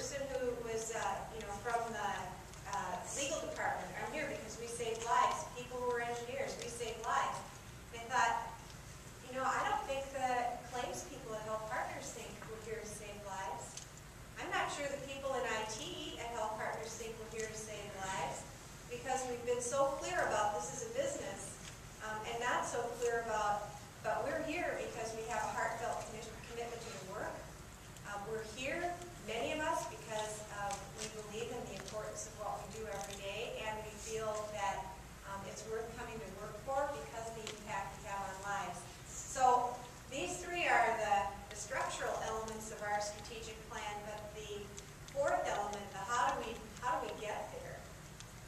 person who was, from the legal department. I'm here because we save lives. People who are engineers, we save lives. And I thought, I don't think the claims people at HealthPartners think we're here to save lives. I'm not sure the people in IT at HealthPartners think we're here to save lives, because we've been so clear about this is a business, and not so clear about, but we're here because we have a heartfelt commitment to the work. We're here, many of us, because we believe in the importance of what we do every day, and we feel that it's worth coming to work for because of the impact we have on lives. So these three are the structural elements of our strategic plan, but the fourth element, the how do we get there,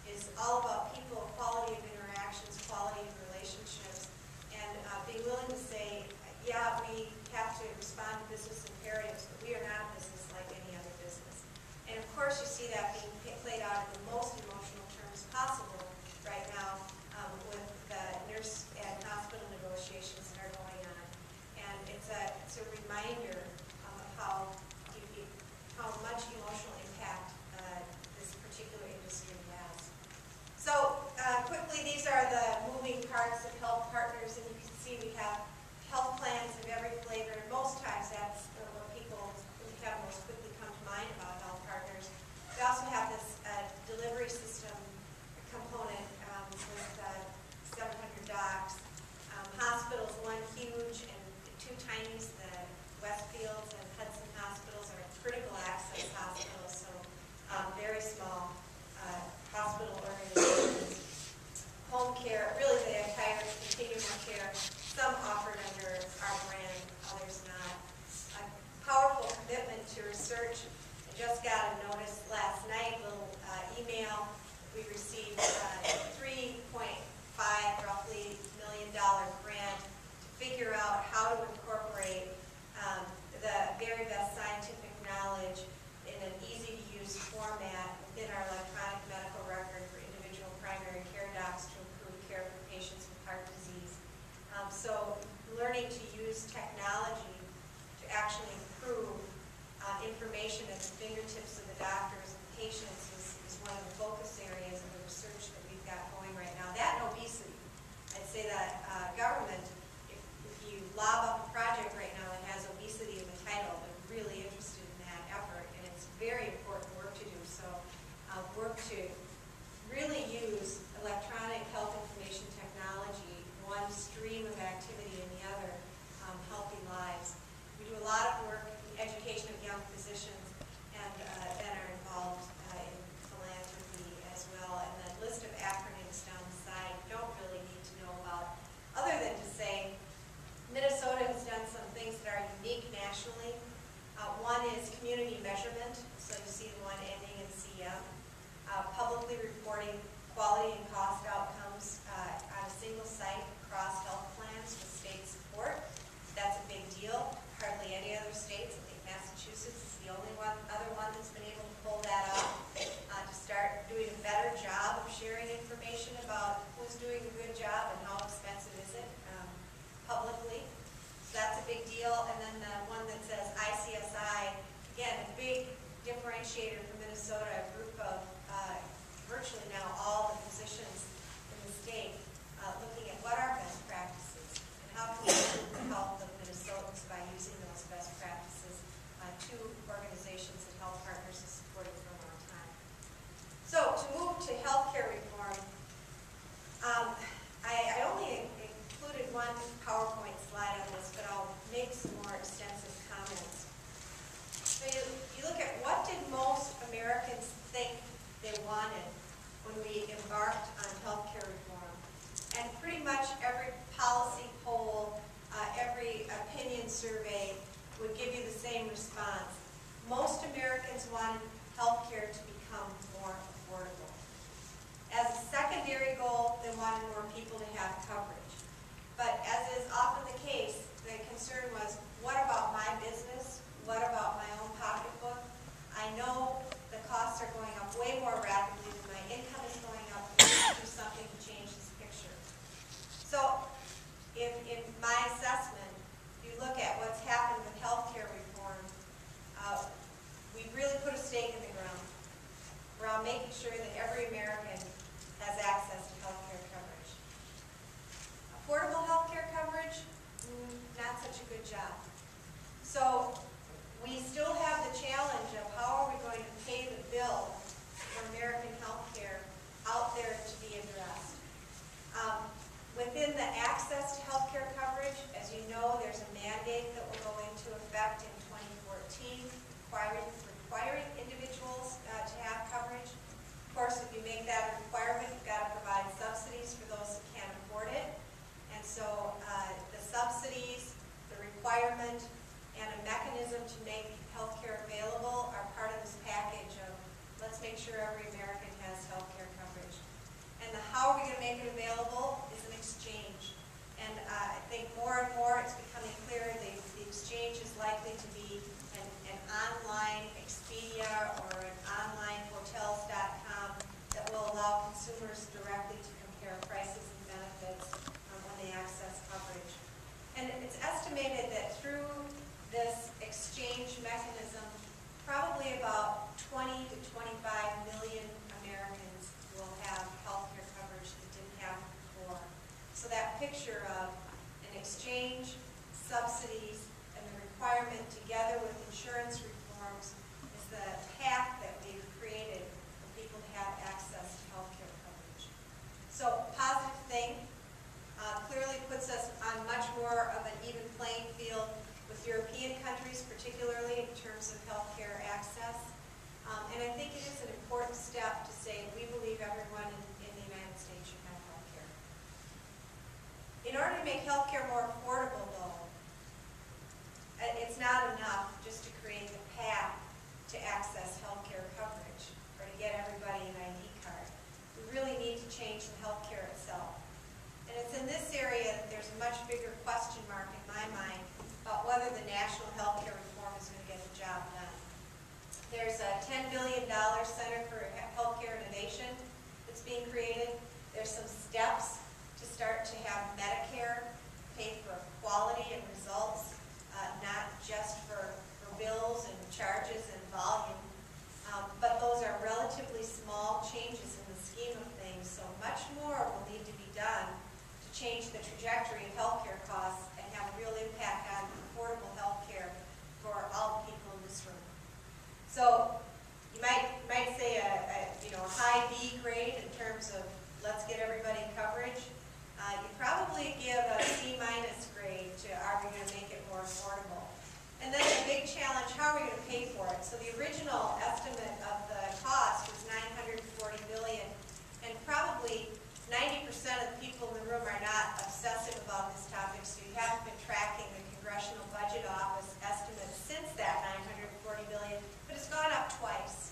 is all about people, quality of interactions, quality of relationships, and being willing to say, yeah, we have to respond to business imperatives, but we are not a business like any other business. And of course, you see that being played out in the most emotional terms possible right now with the nurse and hospital negotiations that are going on. And it's a reminder of how much emotional impact this particular industry has. So quickly, these are the moving parts of HealthPartners, and you can see we have health plans of every flavor. Most times that's what people have most quickly come to mind about HealthPartners. We also have this delivery system component with 700 docs. Hospitals, one huge and two tinies, the Westfields and Hudson hospitals are critical access hospitals, so very small hospital organizations. Home care, really the entire continuum of care, some offered under our brand, others not. A powerful commitment to research. I just got a notice last night, a little email. We received a $3.5 roughly $1 million grant to figure out how to incorporate the very best scientific knowledge in an easy-to-use format within our electronic medical record for individual primary care docs to improve care for patients with heart disease. So learning to use technology to actually improve information at the fingertips of the doctors and patients is one of the focus areas of the research that we've got going right now. That and obesity. I'd say that government, if you lob up a project right now that has obesity in the title, they're really interested in that effort, and it's very important work to do. So work to really use electronic health information technology, one stream of activity and the other, healthy lives. We do a lot of work in education of young physicians, and then are involved in philanthropy as well. And the list of acronyms down the side you don't really need to know about, other than to say Minnesota has done some things that are unique nationally. One is community measurement, so you see the one ending in CM. Publicly reporting quality and cost outcomes on a single site across health plans with state support. That's a big deal. Hardly any other states. I think Massachusetts is the only other one that's been able to pull that off, to start doing a better job of sharing information about who's doing a good job and how expensive is it publicly. So that's a big deal. And then the one that says ICSI, again, a big differentiator for Minnesota, a group of virtually now all the physicians in the state looking at what are best practices and how can we improve the health of Minnesotans by using those best practices. Two organizations that HealthPartners has supported for a long time. So to move to healthcare reform, I only included one PowerPoint slide on this, but I'll make some more extensive comments. So you look at what did most Americans think they wanted when we embarked on healthcare reform. And pretty much every policy poll, every opinion survey would give you the same response. Most Americans wanted healthcare to become more affordable. As a secondary goal, they wanted more people to have coverage. But as is often the case, the concern was, what about my business? What about my own pocketbook? I know the costs are going up way more rapidly than my income is going up. We need to do something to change this picture. So in my assessment, you look at what's happened with healthcare reform, we really put a stake in such a good job. So we still have the challenge of how are we going to pay the bill for American health care out there to be addressed. Within the access to health care coverage, as you know, there's a mandate that will go into effect in 2014 requiring individuals to have coverage. Of course, if you make that a requirement, you've got to provide subsidies for those that can't afford it. And so the subsidies, the requirement, and a mechanism to make health care available are part of this package of let's make sure every American has health care coverage. And the how are we going to make it available is an exchange. And I think more and more it's becoming clear the exchange is likely to be an online Expedia or an online hotels.com that will allow consumers directly to compare prices and benefits when they access coverage. And it's estimated that through this exchange mechanism, probably about 20 to 25 million Americans will have health care coverage that didn't have it before. So that picture of an exchange, subsidies, and the requirement together with insurance reforms is the path that we've created for people to have access to health care coverage. So positive thing, clearly puts us on much more of an even playing field with European countries, particularly in terms of health care access. And I think it is an important step to say we believe everyone in the United States should have health care. In order to make health care more affordable, though, it's not enough just to create the path to access health care coverage or to get everybody an ID card. We really need to change the health care itself. And it's in this area that there's a much bigger question mark in my mind about whether the national health care reform is going to get the job done. There's a $10 billion Center for Healthcare Innovation that's being created. There's some steps to start to have Medicare pay for quality and results, not just for bills and charges and volume. But those are relatively small changes in the scheme of things, so much more will need to be done to change the trajectory of healthcare costs and have a real impact on affordable healthcare for all the people in this room. So you might say a high B grade in terms of let's get everybody coverage. You probably give a C- grade to are we going to make it more affordable. And then the big challenge, how are we going to pay for it? So the original estimate of the cost was $940 billion, and probably 90% of the people in the room are not obsessive about this topic, so you haven't been tracking the Congressional Budget Office estimates since that $940 billion, but it's gone up twice.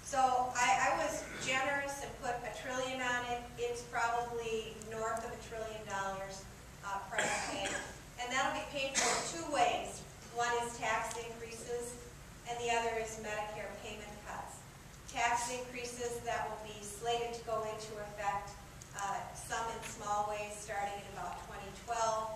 So I was generous and put $1 trillion on it. It's probably north of $1 trillion price paid, and that'll be paid for two ways. One is tax increases, and the other is Medicare payment cuts. Tax increases that will be slated to go into effect, some in small ways starting in about 2012,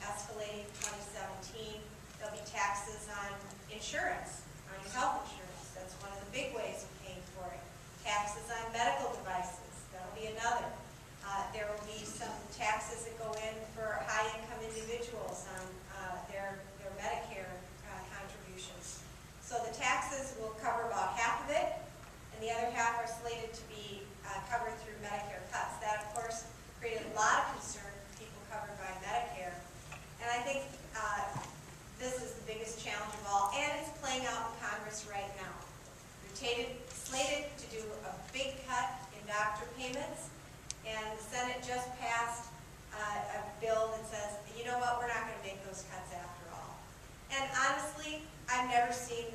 escalating 2017. There'll be taxes on insurance, on your health insurance. That's one of the big ways of paying for it. Taxes on medical devices. That'll be another. There will be some taxes that go in for high-income individuals on their Medicare contributions. So the taxes will cover about half of it, and the other half are slated to be covered through Medicare cuts. That, of course, created a lot of concern for people covered by Medicare. And I think this is the biggest challenge of all, and it's playing out in Congress right now. They're slated to do a big cut in doctor payments, and the Senate just passed a bill that says, you know what, we're not going to make those cuts after all. And honestly, I've never seen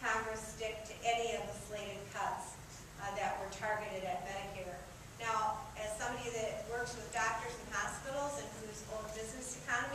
Congress stick to any of the slated cuts that were targeted at Medicare. Now, as somebody that works with doctors and hospitals and who's owned business economy,